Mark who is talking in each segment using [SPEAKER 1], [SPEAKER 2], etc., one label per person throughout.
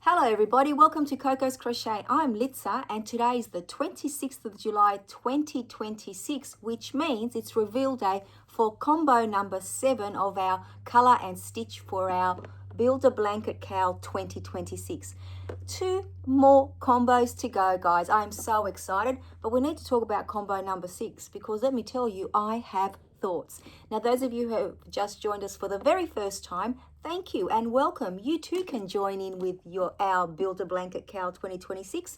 [SPEAKER 1] Hello everybody, welcome to Coco's Crochet. I'm Litza and today is the 26th of July 2026, which means it's reveal day for combo number 7 of our colour and stitch for our Build a Blanket Cowl 2026. 2 more combos to go, guys. I am so excited, but we need to talk about combo number 6 because let me tell you, I have thoughts. Now, those of you who have just joined us for the very first time, thank you and welcome. You too can join in with our Build a Blanket Cowl 2026,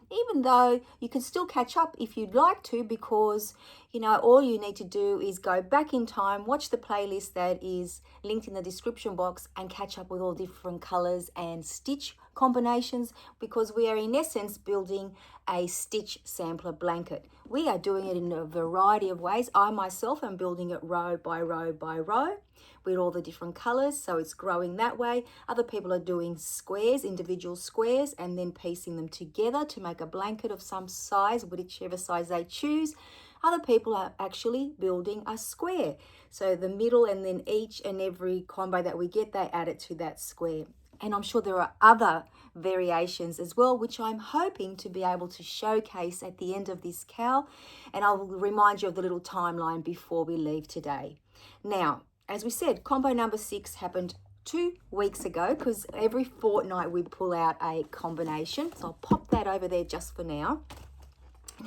[SPEAKER 1] even though you can still catch up if you'd like to, because all you need to do is go back in time, watch the playlist that is linked in the description box, and catch up with all different colors and stitch combinations, because we are in essence building a stitch sampler blanket. We are doing it in a variety of ways. I myself am building it row by row by row with all the different colors, so it's growing that way. Other people are doing squares, individual squares, and then piecing them together to make a blanket of some size, whichever size they choose. Other people are actually building a square, so the middle, and then each and every combo that we get, they add it to that square. And I'm sure there are other variations as well, which I'm hoping to be able to showcase at the end of this cowl. And I'll remind you of the little timeline before we leave today. Now, as we said, combo number 6 happened 2 weeks ago, because every fortnight we pull out a combination. So I'll pop that over there just for now.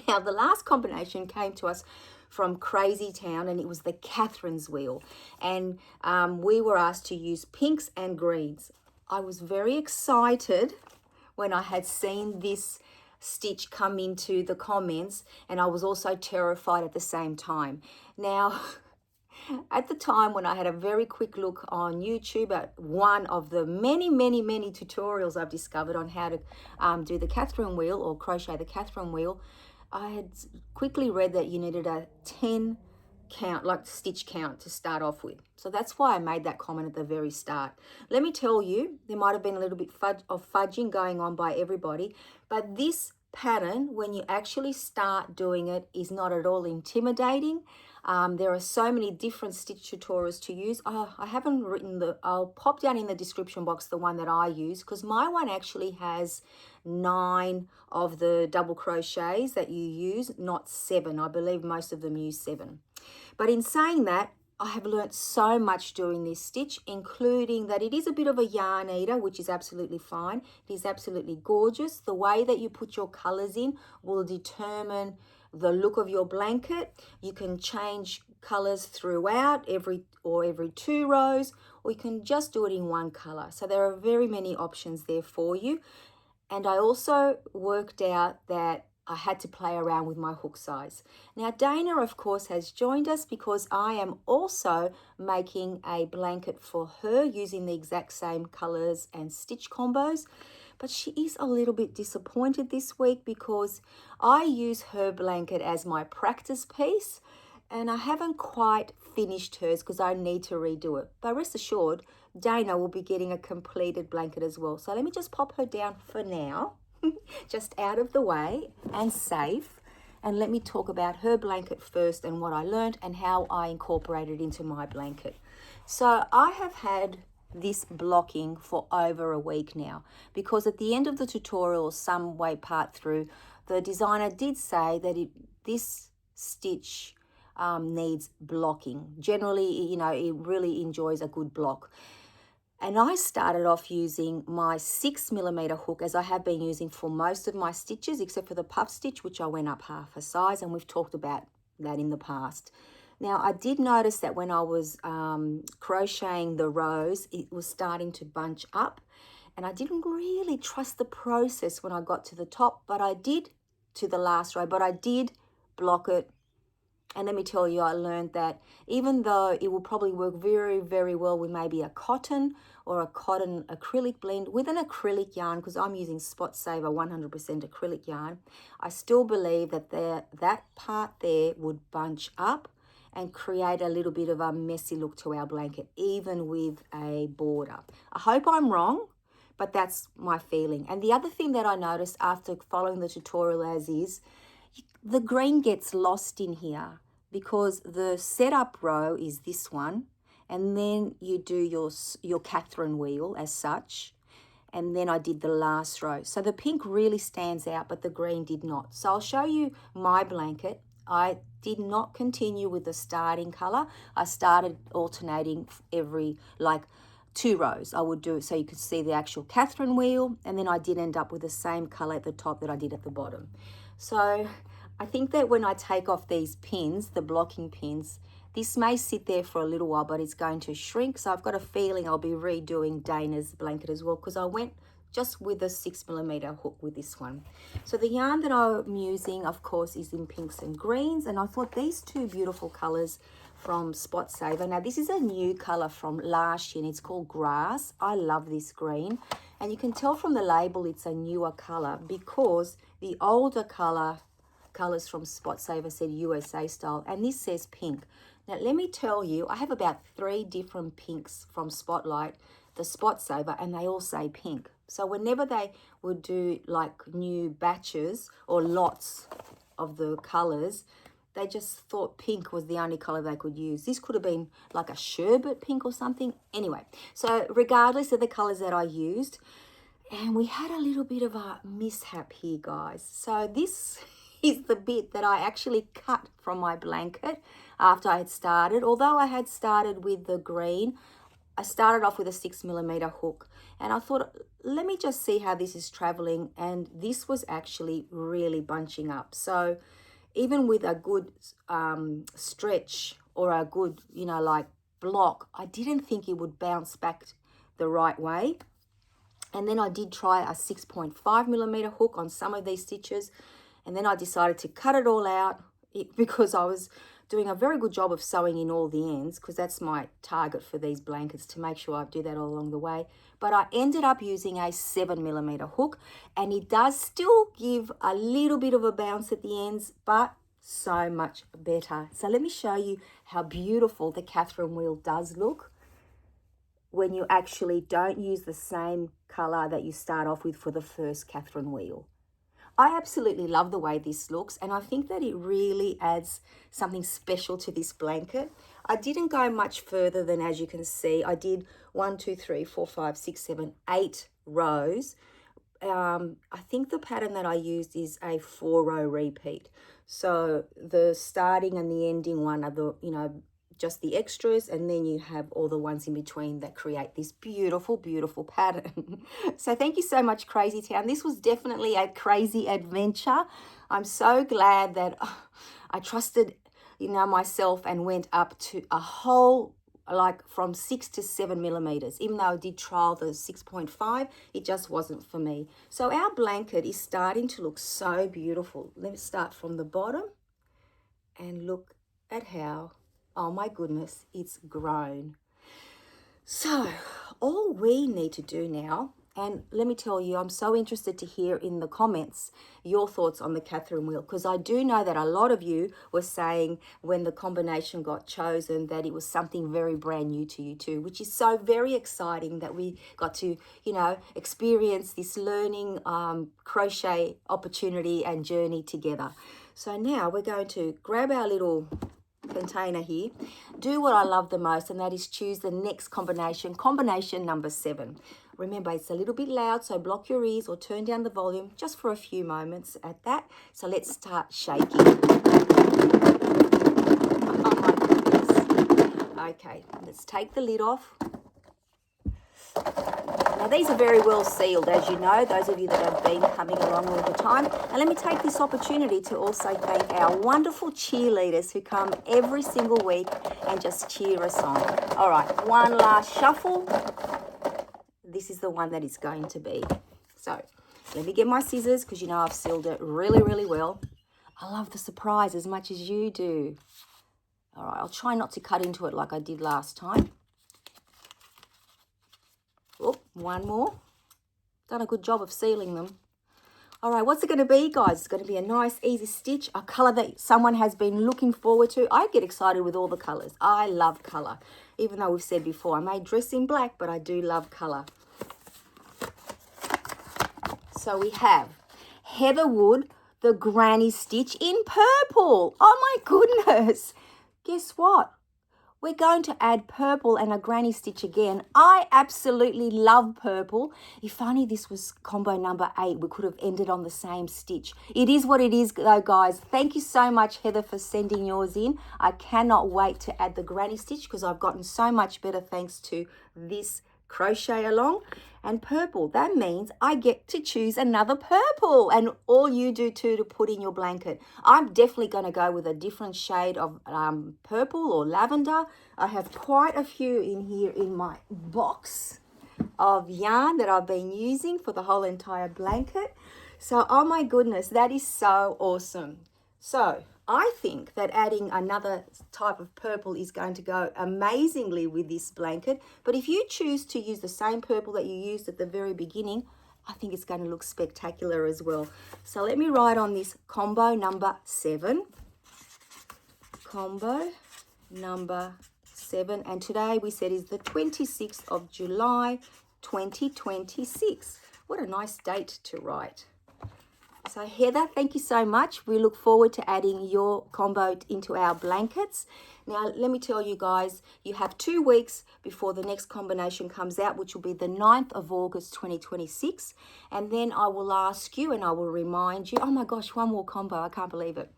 [SPEAKER 1] Now, the last combination came to us from Crazy Town, and it was the Catherine's wheel. And we were asked to use pinks and greens. I was very excited when I had seen this stitch come into the comments, and I was also terrified at the same time. Now, at the time when I had a very quick look on YouTube at one of the many tutorials I've discovered on how to do the Catherine wheel or crochet the Catherine wheel, I had quickly read that you needed a 10 count, like stitch count, to start off with. So that's why I made that comment at the very start. Let me tell you, there might have been a little bit of fudging going on by everybody, but this pattern, when you actually start doing it, is not at all intimidating. There are so many different stitch tutorials to use. I haven't written I'll pop down in the description box the one that I use, because my one actually has 9 of the double crochets that you use, not 7. I believe most of them use 7. But in saying that, I have learnt so much doing this stitch, including that it is a bit of a yarn eater, which is absolutely fine. It is absolutely gorgeous. The way that you put your colours in will determine the look of your blanket. You can change colours throughout every 2 rows, or you can just do it in one colour. So there are very many options there for you. And I also worked out that I had to play around with my hook size. Now, Dana, of course, has joined us because I am also making a blanket for her using the exact same colors and stitch combos. But she is a little bit disappointed this week because I use her blanket as my practice piece, and I haven't quite finished hers because I need to redo it. But rest assured, Dana will be getting a completed blanket as well. So let me just pop her down for now, just out of the way and safe. And let me talk about her blanket first and what I learned and how I incorporated it into my blanket. So I have had this blocking for over a week now, because at the end of the tutorial, some way part through, the designer did say that this stitch needs blocking. Generally, it really enjoys a good block. And I started off using my 6mm hook, as I have been using for most of my stitches, except for the puff stitch, which I went up half a size, and we've talked about that in the past. Now, I did notice that when I was crocheting the rows, it was starting to bunch up, and I didn't really trust the process when I got to the top, but I did, to the last row, but I did block it. And let me tell you, I learned that even though it will probably work very, very well with maybe a cotton or a cotton acrylic blend with an acrylic yarn, because I'm using Spot Saver 100% acrylic yarn, I still believe that that part there would bunch up and create a little bit of a messy look to our blanket, even with a border. I hope I'm wrong, but that's my feeling. And the other thing that I noticed after following the tutorial as is, the green gets lost in here, because the setup row is this one, and then you do your Catherine wheel as such, and then I did the last row. So the pink really stands out, but the green did not. So I'll show you my blanket. I did not continue with the starting color. I started alternating every, like, 2 rows. I would do it so you could see the actual Catherine wheel, and then I did end up with the same color at the top that I did at the bottom. So I think that when I take off these pins, the blocking pins, this may sit there for a little while, but it's going to shrink. So I've got a feeling I'll be redoing Dana's blanket as well, because I went just with a 6mm hook with this one. So the yarn that I'm using, of course, is in pinks and greens, and I thought these 2 beautiful colors from Spot Saver. Now this is a new color from last year, and it's called Grass. I love this green, and you can tell from the label it's a newer color because the older colors from Spot Saver said USA style, and this says pink. Now let me tell you, I have about 3 different pinks from Spotlight, the Spot Saver, and they all say pink. So whenever they would do like new batches or lots of the colors, they just thought pink was the only color they could use. This could have been like a sherbet pink or something. Anyway, so regardless of the colors that I used, and we had a little bit of a mishap here, guys. So this is the bit that I actually cut from my blanket after I had started. Although I had started with the green, I started off with a 6mm hook, and I thought, let me just see how this is traveling, and this was actually really bunching up. So even with a good stretch or a good, like block, I didn't think it would bounce back the right way. And then I did try a 6.5mm hook on some of these stitches, and then I decided to cut it all out because I was doing a very good job of sewing in all the ends, because that's my target for these blankets, to make sure I do that all along the way. But I ended up using a 7mm hook, and it does still give a little bit of a bounce at the ends, but so much better. So let me show you how beautiful the Catherine wheel does look when you actually don't use the same color that you start off with for the first Catherine wheel. I absolutely love the way this looks, and I think that it really adds something special to this blanket. I didn't go much further than, as you can see, I did 1, 2, 3, 4, 5, 6, 7, 8 rows. I think the pattern that I used is a 4-row repeat. So the starting and the ending one are the, just the extras, and then you have all the ones in between that create this beautiful, beautiful pattern. So thank you so much, Crazy Town. This was definitely a crazy adventure. I'm so glad that I trusted, myself, and went up to a whole, like from 6 to 7mm. Even though I did trial the 6.5, it just wasn't for me. So our blanket is starting to look so beautiful. Let's start from the bottom and look at how, oh my goodness, it's grown. So all we need to do now, and let me tell you, I'm so interested to hear in the comments your thoughts on the Catherine wheel, because I do know that a lot of you were saying when the combination got chosen that it was something very brand new to you too, which is so very exciting that we got to, experience this learning crochet opportunity and journey together. So now we're going to grab our little container here, do what I love the most, and that is choose the next combination number 7. Remember, it's a little bit loud, so block your ears or turn down the volume just for a few moments at that. So let's start shaking. Oh my goodness. Okay, let's take the lid off. Now these are very well sealed, as you know, those of you that have been coming along all the time. And let me take this opportunity to also thank our wonderful cheerleaders who come every single week and just cheer us on. All right, one last shuffle. This is the one that it's going to be. So let me get my scissors, because I've sealed it really, really well. I love the surprise as much as you do. All right, I'll try not to cut into it like I did last time. Oh, one more. Done a good job of sealing them. All right, what's it going to be, guys? It's going to be a nice, easy stitch, a colour that someone has been looking forward to. I get excited with all the colours. I love colour. Even though we've said before, I may dress in black, but I do love colour. So we have Heatherwood, the granny stitch in purple. Oh, my goodness. Guess what? we're going to add purple and a granny stitch again. I absolutely love purple. If only this was combo number 8, we could have ended on the same stitch. It is what it is though, guys. Thank you so much, Heather, for sending yours in. I cannot wait to add the granny stitch because I've gotten so much better thanks to this crochet along. And purple, that means I get to choose another purple, and all you do too to put in your blanket. I'm definitely going to go with a different shade of purple or lavender. I have quite a few in here in my box of yarn that I've been using for the whole entire blanket. So, oh my goodness, that is so awesome. So I think that adding another type of purple is going to go amazingly with this blanket. But if you choose to use the same purple that you used at the very beginning, I think it's going to look spectacular as well. So let me write on this combo number 7. Combo number 7. And today we said is the 26th of July, 2026. What a nice date to write. So Heather, thank you so much. We look forward to adding your combo into our blankets. Now, let me tell you guys, you have 2 weeks before the next combination comes out, which will be the 9th of August, 2026. And then I will ask you and I will remind you, oh my gosh, one more combo, I can't believe it.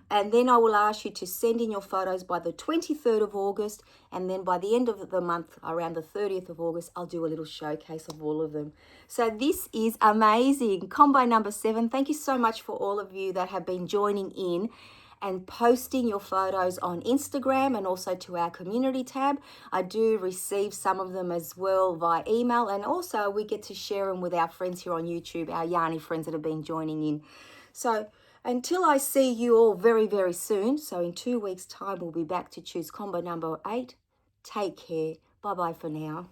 [SPEAKER 1] And then I will ask you to send in your photos by the 23rd of August. And then by the end of the month, around the 30th of August, I'll do a little showcase of all of them. So this is amazing. Combo number 7. Thank you so much for all of you that have been joining in and posting your photos on Instagram and also to our community tab. I do receive some of them as well via email, and also we get to share them with our friends here on YouTube, our Yarny friends that have been joining in. So until I see you all very, very soon, so in 2 weeks' time we'll be back to choose combo number 8. Take care. Bye-bye for now.